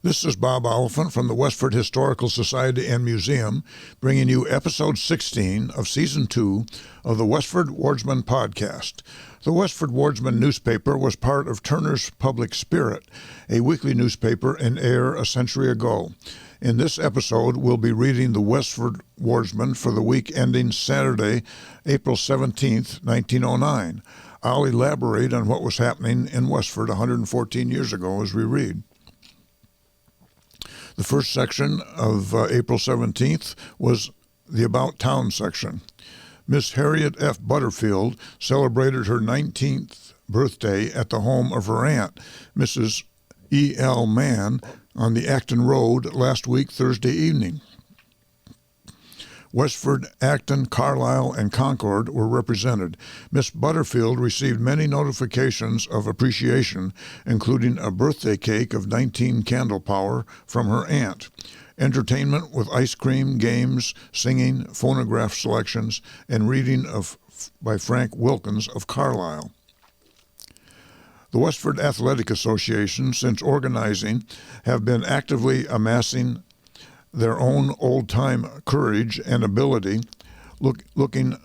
This is Bob Oliphant from the Westford Historical Society and Museum, bringing you episode 16 of season 2 of the Westford Wardsman podcast. The Westford Wardsman newspaper was part of Turner's Public Spirit, a weekly newspaper in Ayer a century ago. In this episode, we'll be reading the Westford Wardsman for the week ending Saturday, April 17th, 1909. I'll elaborate on what was happening in Westford 114 years ago as we read. The first section of April 17th was the About Town section. Miss Harriet F. Butterfield celebrated her 19th birthday at the home of her aunt, Mrs. E. L. Mann, on the Acton Road last week, Thursday evening. Westford, Acton, Carlisle, and Concord were represented. Miss Butterfield received many notifications of appreciation, including a birthday cake of 19 candle power from her aunt, entertainment with ice cream, games, singing, phonograph selections, and reading by Frank Wilkins of Carlisle. The Westford Athletic Association, since organizing, have been actively amassing their own old-time courage and ability, looking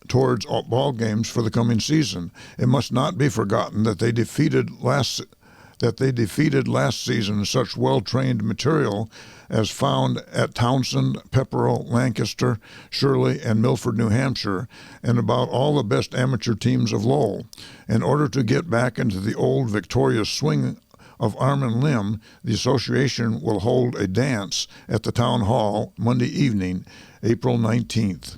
towards ball games for the coming season. It must not be forgotten that they defeated last season such well-trained material as found at Townsend, Pepperell, Lancaster, Shirley, and Milford, New Hampshire, and about all the best amateur teams of Lowell. In order to get back into the old victorious swing of arm and limb, the association will hold a dance at the Town Hall Monday evening, April 19th.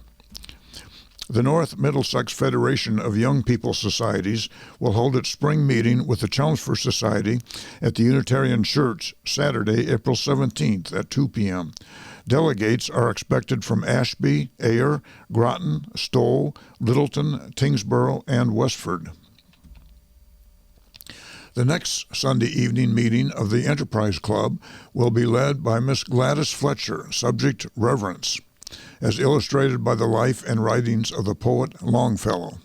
The North Middlesex Federation of Young People Societies will hold its spring meeting with the Chelmsford Society at the Unitarian Church Saturday, April 17th at 2 p.m. Delegates are expected from Ashby, Ayer, Groton, Stowe, Littleton, Tingsboro, and Westford. The next Sunday evening meeting of the Enterprise Club will be led by Miss Gladys Fletcher, subject Reverence, as illustrated by the life and writings of the poet Longfellow.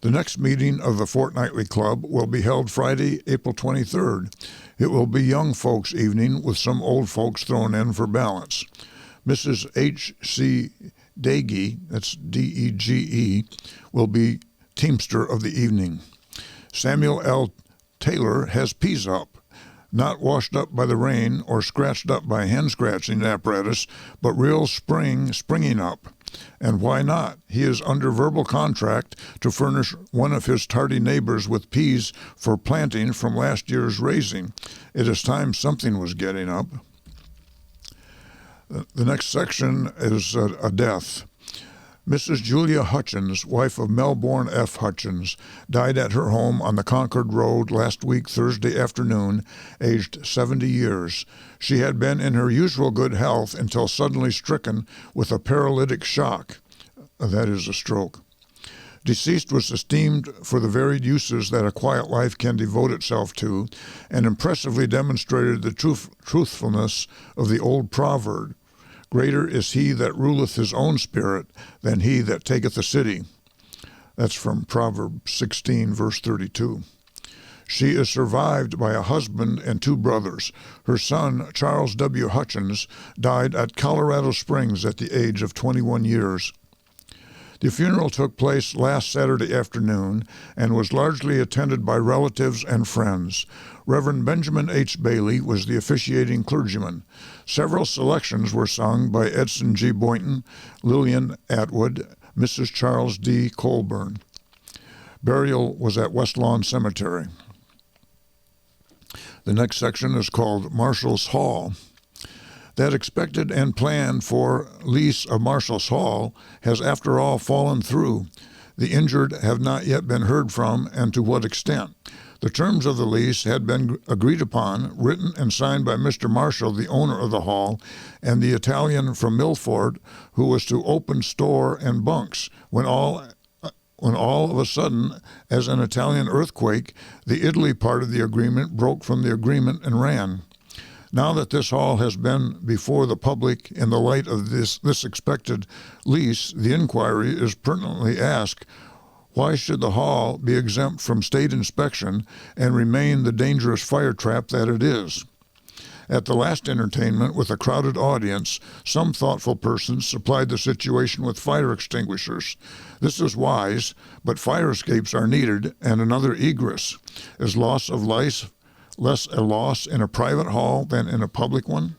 The next meeting of the Fortnightly Club will be held Friday, April 23rd. It will be Young Folks' Evening with some old folks thrown in for balance. Mrs. H.C. Dege, that's D-E-G-E, will be Teamster of the evening. Samuel L. Taylor has peas up, not washed up by the rain or scratched up by hand-scratching apparatus, but real springing up. And why not? He is under verbal contract to furnish one of his tardy neighbors with peas for planting from last year's raising. It is time something was getting up. The next section is a death. Mrs. Julia Hutchins, wife of Melbourne F. Hutchins, died at her home on the Concord Road last week, Thursday afternoon, aged 70 years. She had been in her usual good health until suddenly stricken with a paralytic shock. That is a stroke. Deceased was esteemed for the varied uses that a quiet life can devote itself to, and impressively demonstrated the truthfulness of the old proverb, "Greater is he that ruleth his own spirit than he that taketh a city." That's from Proverbs 16, verse 32. She is survived by a husband and 2 brothers. Her son, Charles W. Hutchins, died at Colorado Springs at the age of 21 years. The funeral took place last Saturday afternoon and was largely attended by relatives and friends. Reverend Benjamin H. Bailey was the officiating clergyman. Several selections were sung by Edson G. Boynton, Lillian Atwood, Mrs. Charles D. Colburn. Burial was at West Lawn Cemetery. The next section is called Marshall's Hall. That expected and planned for lease of Marshall's Hall has after all fallen through. The injured have not yet been heard from, and to what extent. The terms of the lease had been agreed upon, written and signed by Mr. Marshall, the owner of the hall, and the Italian from Milford, who was to open store and bunks, when all of a sudden, as an Italian earthquake, the Italy part of the agreement broke from the agreement and ran. Now that this hall has been before the public in the light of this expected lease, the inquiry is pertinently asked, why should the hall be exempt from state inspection and remain the dangerous fire trap that it is? At the last entertainment, with a crowded audience, some thoughtful persons supplied the situation with fire extinguishers. This is wise, but fire escapes are needed, and another egress. Is loss of life less a loss in a private hall than in a public one?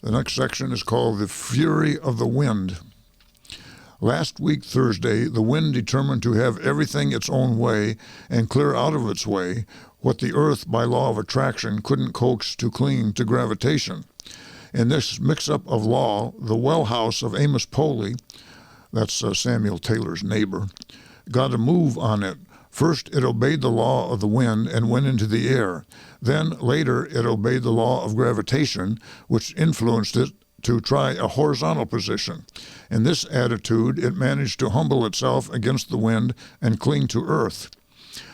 The next section is called The Fury of the Wind. Last week, Thursday, the wind determined to have everything its own way and clear out of its way what the earth, by law of attraction, couldn't coax to cling to gravitation. In this mix-up of law, the well house of Amos Poley, that's Samuel Taylor's neighbor, got a move on it. First, it obeyed the law of the wind and went into the air. Then, later, it obeyed the law of gravitation, which influenced it to try a horizontal position. In this attitude, it managed to humble itself against the wind and cling to earth.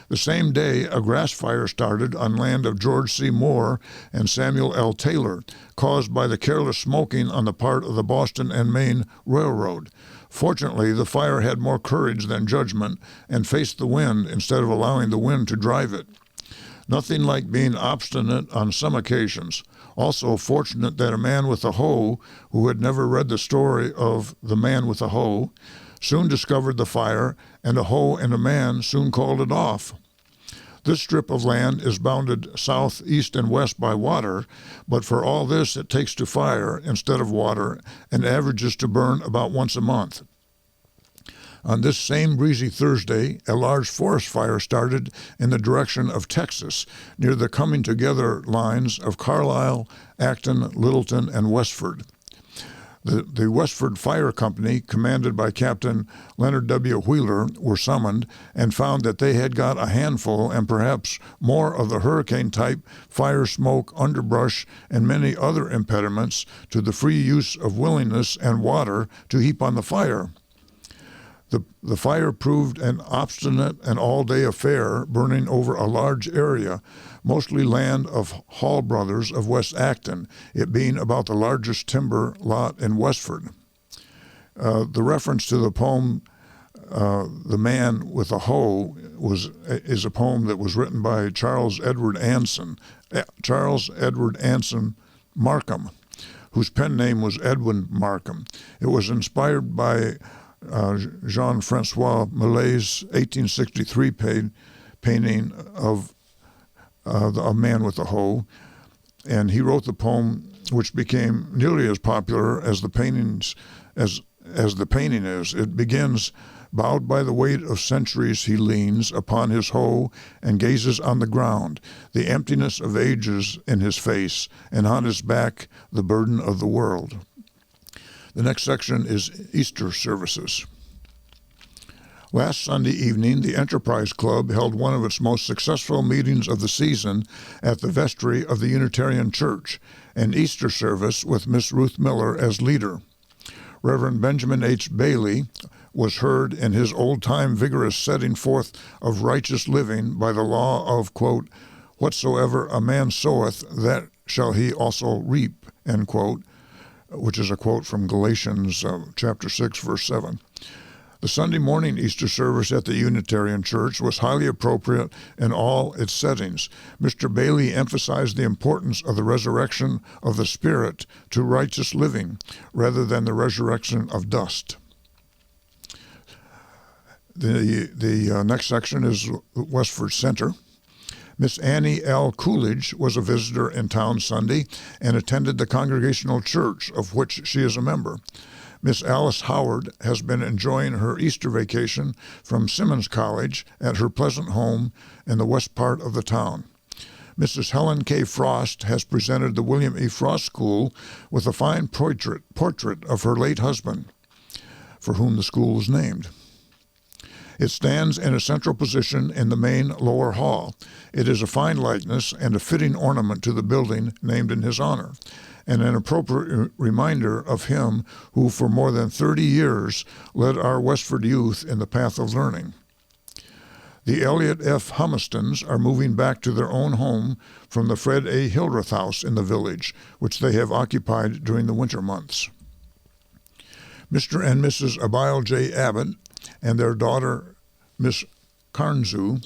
The same day, a grass fire started on land of George C. Moore and Samuel L. Taylor, caused by the careless smoking on the part of the Boston and Maine Railroad. Fortunately, the fire had more courage than judgment and faced the wind instead of allowing the wind to drive it. Nothing like being obstinate on some occasions. Also fortunate that a man with a hoe, who had never read the story of The Man with a Hoe, soon discovered the fire, and a hoe and a man soon called it off. This strip of land is bounded south, east, and west by water, but for all this it takes to fire instead of water and averages to burn about once a month. On this same breezy Thursday, a large forest fire started in the direction of Texas, near the coming together lines of Carlisle, Acton, Littleton, and Westford. The Westford Fire Company, commanded by Captain Leonard W. Wheeler, were summoned and found that they had got a handful and perhaps more of the hurricane-type fire, smoke, underbrush, and many other impediments to the free use of willingness and water to heap on the fire. The fire proved an obstinate and all-day affair, burning over a large area, mostly land of Hall Brothers of West Acton, it being about the largest timber lot in Westford. The reference to the poem The Man with a Hoe is a poem that was written by Charles Edward Anson Markham, whose pen name was Edwin Markham. It was inspired by Jean-Francois Millet's 1863 painting of A Man with a Hoe, and he wrote the poem, which became nearly as popular as the paintings as the painting is. It begins, "Bowed by the weight of centuries he leans upon his hoe and gazes on the ground, the emptiness of ages in his face, and on his back the burden of the world." The next section is Easter services. Last Sunday evening, the Enterprise Club held one of its most successful meetings of the season at the vestry of the Unitarian Church, an Easter service with Miss Ruth Miller as leader. Reverend Benjamin H. Bailey was heard in his old-time vigorous setting forth of righteous living by the law of, quote, "Whatsoever a man soweth, that shall he also reap," end quote, which is a quote from Galatians chapter 6, verse 7. The Sunday morning Easter service at the Unitarian Church was highly appropriate in all its settings. Mr. Bailey emphasized the importance of the resurrection of the Spirit to righteous living rather than the resurrection of dust. The next section is Westford Center. Miss Annie L. Coolidge was a visitor in town Sunday and attended the Congregational Church, of which she is a member. Miss Alice Howard has been enjoying her Easter vacation from Simmons College at her pleasant home in the west part of the town. Mrs. Helen K. Frost has presented the William E. Frost School with a fine portrait of her late husband, for whom the school was named. It stands in a central position in the main lower hall. It is a fine likeness and a fitting ornament to the building named in his honor, and an appropriate reminder of him who for more than 30 years led our Westford youth in the path of learning. The Elliott F. Humistons are moving back to their own home from the Fred A. Hildreth House in the village, which they have occupied during the winter months. Mr. and Mrs. Abiel J. Abbott and their daughter, Miss Carnzu,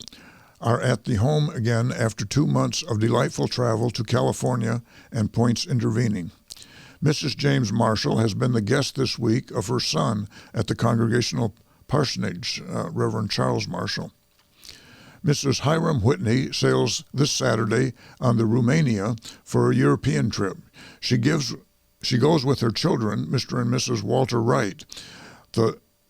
are at the home again after 2 months of delightful travel to California and points intervening. Mrs. James Marshall has been the guest this week of her son at the Congregational Parsonage, Reverend Charles Marshall. Mrs. Hiram Whitney sails this Saturday on the Romania for a European trip. She goes with her children, Mr. and Mrs. Walter Wright.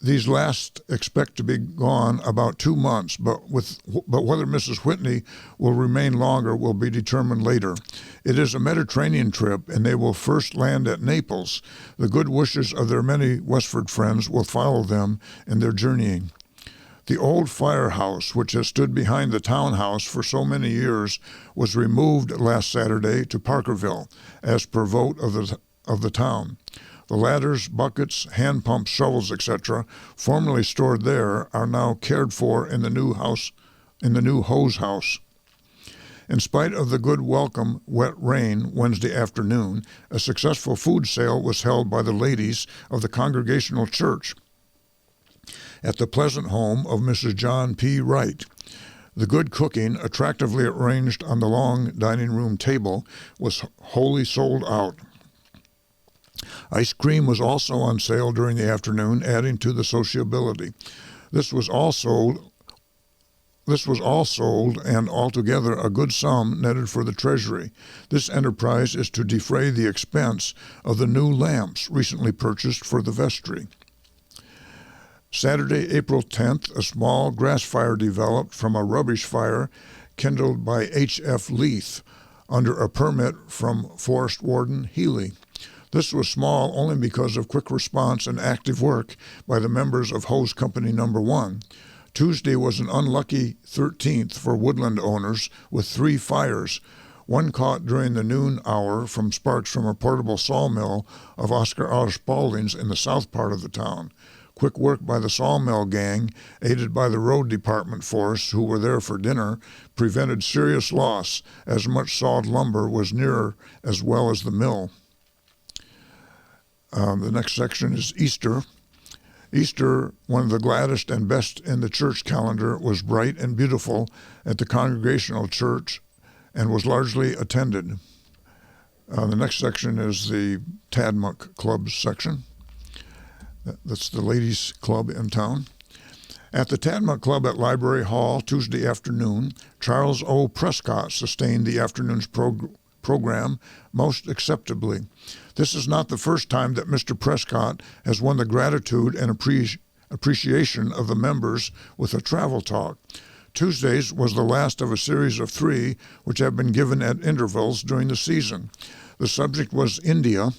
These last expect to be gone about 2 months, but whether Mrs. Whitney will remain longer will be determined later. It is a Mediterranean trip, and they will first land at Naples. The good wishes of their many Westford friends will follow them in their journeying. The old firehouse, which has stood behind the townhouse for so many years, was removed last Saturday to Parkerville, as per vote of the town. The ladders, buckets, hand pumps, shovels, etc., formerly stored there, are now cared for in the new hose house. In spite of the good welcome wet rain Wednesday afternoon, a successful food sale was held by the ladies of the Congregational Church at the pleasant home of Mrs. John P. Wright. The good cooking, attractively arranged on the long dining room table, was wholly sold out. Ice cream was also on sale during the afternoon, adding to the sociability. This was all sold, and altogether a good sum netted for the treasury. This enterprise is to defray the expense of the new lamps recently purchased for the vestry. Saturday, April 10th, a small grass fire developed from a rubbish fire kindled by H.F. Leith under a permit from Forest Warden Healy. This was small only because of quick response and active work by the members of Hose Company No. 1. Tuesday was an unlucky 13th for woodland owners with 3 fires, one caught during the noon hour from sparks from a portable sawmill of Oscar R. Spaulding's in the south part of the town. Quick work by the sawmill gang, aided by the road department force, who were there for dinner, prevented serious loss, as much sawed lumber was nearer as well as the mill. The next section is Easter. Easter, one of the gladdest and best in the church calendar, was bright and beautiful at the Congregational Church and was largely attended. The next section is the Tadmuck Club section. That's the ladies' club in town. At the Tadmuck Club at Library Hall Tuesday afternoon, Charles O. Prescott sustained the afternoon's program most acceptably. This is not the first time that Mr. Prescott has won the gratitude and appreciation of the members with a travel talk. Tuesday's was the last of a series of 3 which have been given at intervals during the season. The subject was India,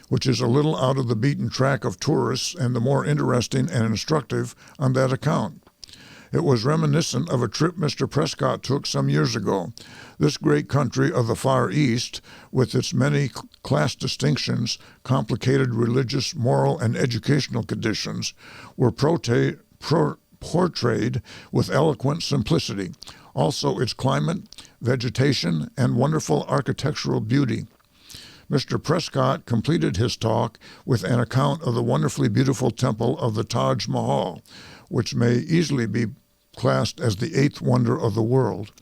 which is a little out of the beaten track of tourists and the more interesting and instructive on that account. It was reminiscent of a trip Mr. Prescott took some years ago. This great country of the Far East, with its many class distinctions, complicated religious, moral, and educational conditions, were portrayed with eloquent simplicity. Also its climate, vegetation, and wonderful architectural beauty. Mr. Prescott completed his talk with an account of the wonderfully beautiful temple of the Taj Mahal, which may easily be classed as the 8th wonder of the world.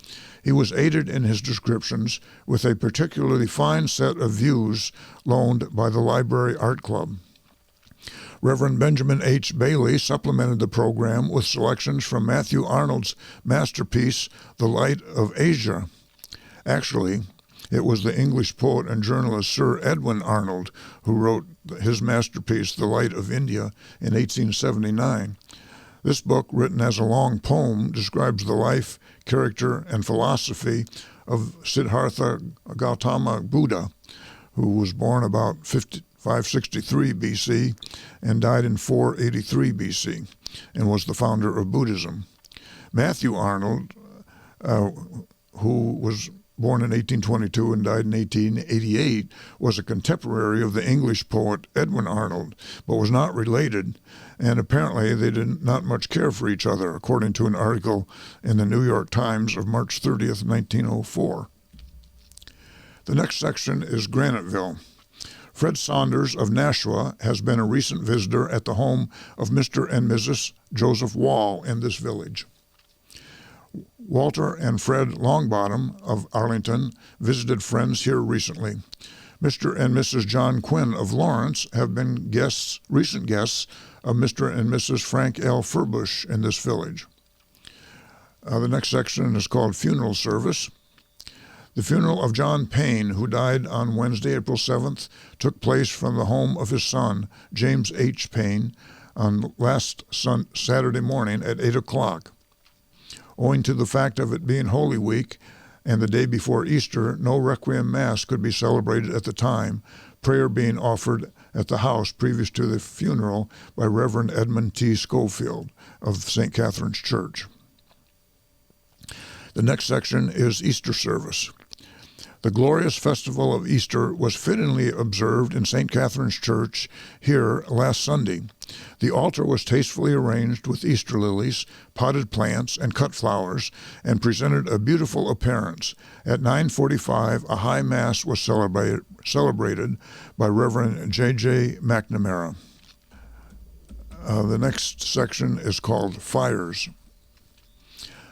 He was aided in his descriptions with a particularly fine set of views loaned by the Library Art Club. Reverend Benjamin H. Bailey supplemented the program with selections from Matthew Arnold's masterpiece, The Light of Asia. Actually, it was the English poet and journalist Sir Edwin Arnold who wrote his masterpiece, The Light of India, in 1879. This book, written as a long poem, describes the life, character, and philosophy of Siddhartha Gautama Buddha, who was born about 563 BC and died in 483 BC, and was the founder of Buddhism. Matthew Arnold, who was born in 1822 and died in 1888, was a contemporary of the English poet Edwin Arnold, but was not related, and apparently they did not much care for each other, according to an article in the New York Times of March 30th, 1904. The next section is Graniteville. Fred Saunders of Nashua has been a recent visitor at the home of Mr. and Mrs. Joseph Wall in this village. Walter and Fred Longbottom of Arlington visited friends here recently. Mr. and Mrs. John Quinn of Lawrence have been recent guests of Mr. and Mrs. Frank L. Furbush in this village. The next section is called Funeral Service. The funeral of John Payne, who died on Wednesday, April 7th, took place from the home of his son, James H. Payne, on last Saturday morning at 8 o'clock. Owing to the fact of it being Holy Week and the day before Easter, no Requiem Mass could be celebrated at the time, prayer being offered at the house previous to the funeral by Reverend Edmund T. Schofield of St. Catherine's Church. The next section is Easter service. The glorious festival of Easter was fittingly observed in St. Catherine's Church here last Sunday. The altar was tastefully arranged with Easter lilies, potted plants, and cut flowers, and presented a beautiful appearance. At 9:45, a high mass was celebrated by Reverend J.J. McNamara. The next section is called Fires.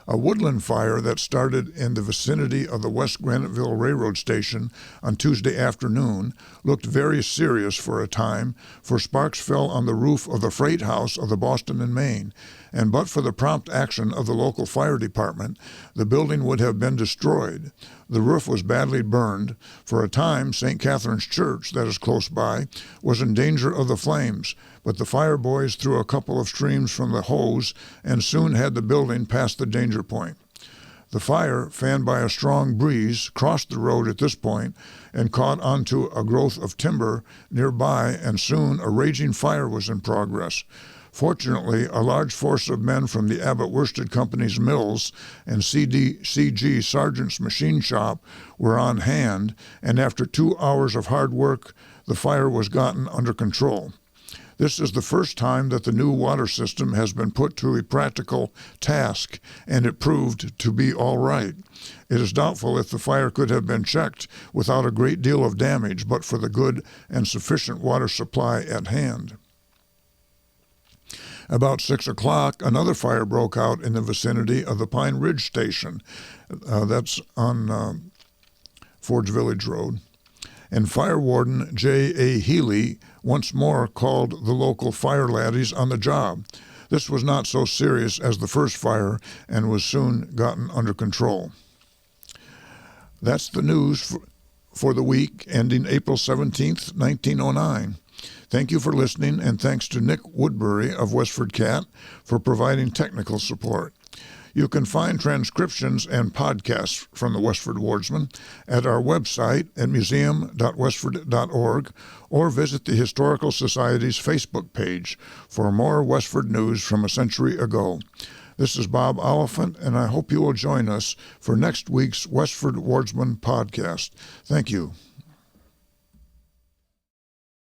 A woodland fire that started in the vicinity of the West Graniteville Railroad Station on Tuesday afternoon looked very serious for a time, for sparks fell on the roof of the freight house of the Boston and Maine, and but for the prompt action of the local fire department, the building would have been destroyed. The roof was badly burned. For a time, St. Catherine's Church, that is close by, was in danger of the flames, but the fire boys threw a couple of streams from the hose and soon had the building past the danger point. The fire, fanned by a strong breeze, crossed the road at this point and caught onto a growth of timber nearby, and soon a raging fire was in progress. Fortunately, a large force of men from the Abbott Worsted Company's mills and CG Sargent's machine shop were on hand, and after 2 hours of hard work, the fire was gotten under control. This is the first time that the new water system has been put to a practical task, and it proved to be all right. It is doubtful if the fire could have been checked without a great deal of damage, but for the good and sufficient water supply at hand. About 6 o'clock, another fire broke out in the vicinity of the Pine Ridge Station. That's on Forge Village Road. And Fire Warden J.A. Healy once more called the local fire laddies on the job. This was not so serious as the first fire and was soon gotten under control. That's the news for the week ending April 17th, 1909. Thank you for listening, and thanks to Nick Woodbury of Westford Cat for providing technical support. You can find transcriptions and podcasts from the Westford Wardsman at our website at museum.westford.org, or visit the Historical Society's Facebook page for more Westford news from a century ago. This is Bob Oliphant, and I hope you will join us for next week's Westford Wardsman podcast. Thank you.